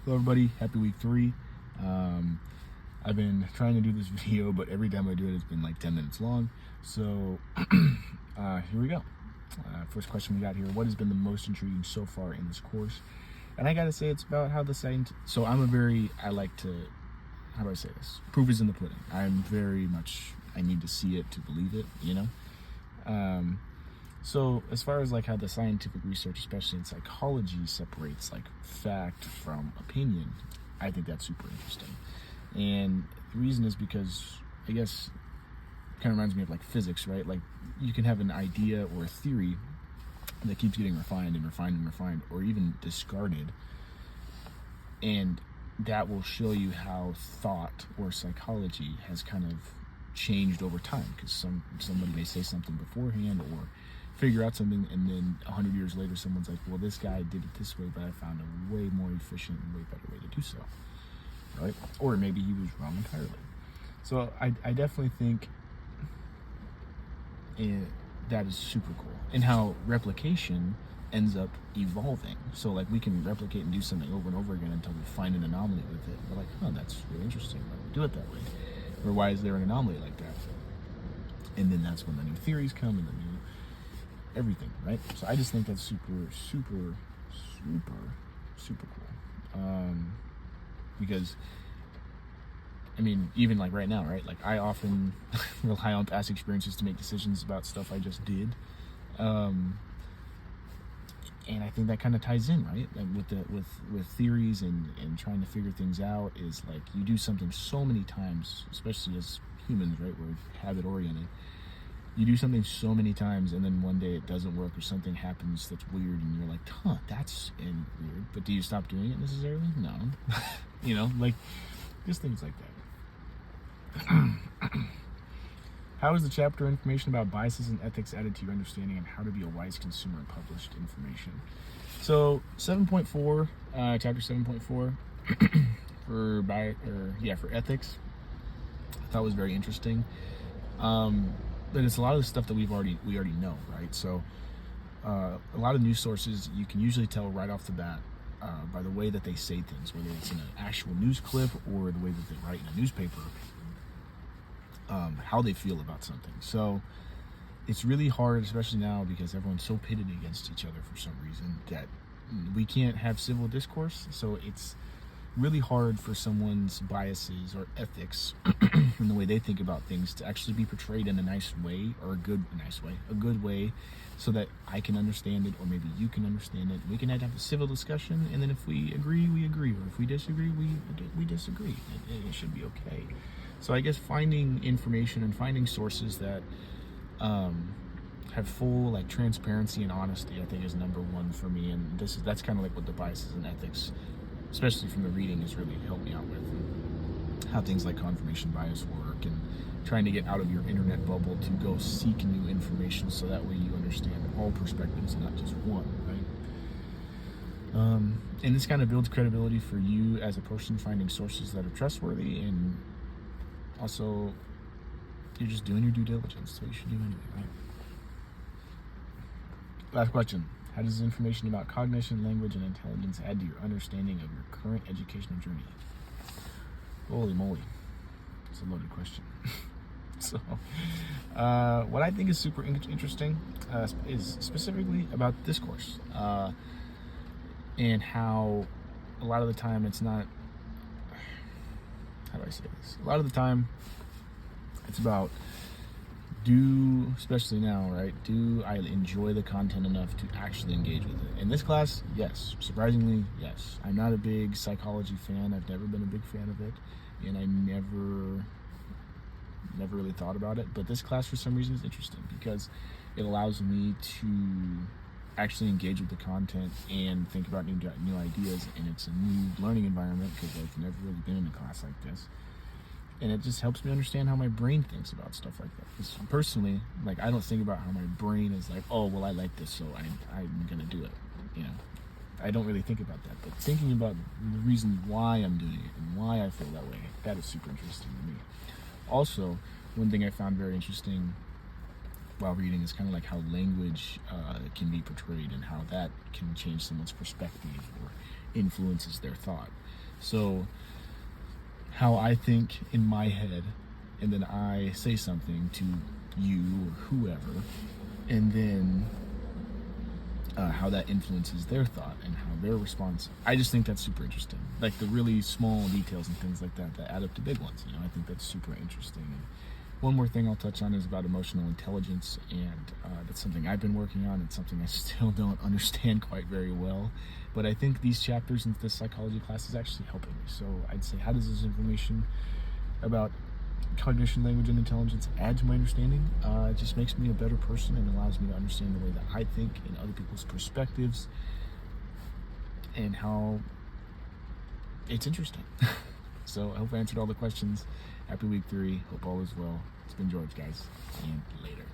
Hello everybody, happy week 3. I've been trying to do this video, but every time I do it, it's been like 10 minutes long. So here we go. First question we got here: what has been the most intriguing so far in this course? And I gotta say, it's about how the science. So I like to, how do I say this? Proof is in the pudding. I need to see it to believe it, you know? So as far as like how the scientific research, especially in psychology, separates like fact from opinion, I think that's super interesting. And the reason is because, I guess, it kind of reminds me of like physics, right? Like you can have an idea or a theory that keeps getting refined and refined and refined, or even discarded, and that will show you how thought or psychology has kind of changed over time, because somebody may say something beforehand or figure out something, and then 100 years later someone's like, well, this guy did it this way, but I found a way more efficient and way better way to do so, right? Or maybe he was wrong entirely. So I definitely think that is super cool, and how replication ends up evolving. So like we can replicate and do something over and over again until we find an anomaly with it. We're like, oh, that's really interesting, why do we do it that way? Or why is there an anomaly like that? And then that's when the new theories come and the new everything, right? So I just think that's super cool. Because I mean, even like right now, right? Like I often rely on past experiences to make decisions about stuff I just did. And I think that kind of ties in, right? Like with theories and trying to figure things out, is like you do something so many times, especially as humans, right? We're habit oriented. You do something so many times, and then one day it doesn't work, or something happens that's weird, and you're like, huh, that's weird. But do you stop doing it necessarily? No. You know, like just things like that. How is the chapter information about biases and ethics added to your understanding of how to be a wise consumer of published information? So 7.4, chapter 7.4 for ethics, I thought was very interesting. But it's a lot of the stuff that we already know, right? So a lot of news sources, you can usually tell right off the bat by the way that they say things, whether it's in an actual news clip or the way that they write in a newspaper, how they feel about something. So it's really hard, especially now, because everyone's so pitted against each other for some reason, that we can't have civil discourse. So it's really hard for someone's biases or ethics and the way they think about things to actually be portrayed in a nice way, or a good way, so that I can understand it, or maybe you can understand it. We can have a civil discussion, and then if we agree, we agree, or if we disagree, we disagree. It should be okay. So I guess finding information and finding sources that have full like transparency and honesty, I think, is number one for me. And that's kind of like what the biases and ethics, especially from the reading, has really helped me out with. How things like confirmation bias work, and trying to get out of your internet bubble to go seek new information, so that way you understand all perspectives and not just one, right? And this kind of builds credibility for you as a person, finding sources that are trustworthy, and also you're just doing your due diligence. That's what you should do anyway, right? Last question: how does information about cognition, language, and intelligence add to your understanding of your current educational journey? Holy moly, it's a loaded question. So what I think is super interesting is specifically about this course, and how a lot of the time it's not, how do I say this? A lot of the time it's about, especially now, right? Do I enjoy the content enough to actually engage with it? In this class, yes. Surprisingly, yes. I'm not a big psychology fan. I've never been a big fan of it, and I never really thought about it. But this class, for some reason, is interesting because it allows me to actually engage with the content and think about new ideas, and it's a new learning environment because I've never really been in a class like this. And it just helps me understand how my brain thinks about stuff like that. Because personally, like, I don't think about how my brain is like, oh, well, I like this, so I'm gonna do it. You know, I don't really think about that. But thinking about the reason why I'm doing it and why I feel that way, that is super interesting to me. Also, one thing I found very interesting while reading is kind of like how language can be portrayed, and how that can change someone's perspective or influences their thought. So how I think in my head, and then I say something to you or whoever, and then how that influences their thought and how their response. I just think that's super interesting. Like the really small details and things like that add up to big ones. I think that's super interesting. And one more thing I'll touch on is about emotional intelligence, and that's something I've been working on. It's something I still don't understand quite very well, but I think these chapters in this psychology class is actually helping me. So I'd say, how does this information about cognition, language, and intelligence add to my understanding? It just makes me a better person and allows me to understand the way that I think and other people's perspectives and how it's interesting. So I hope I answered all the questions. Happy week 3. Hope all is well. It's been George, guys. And later.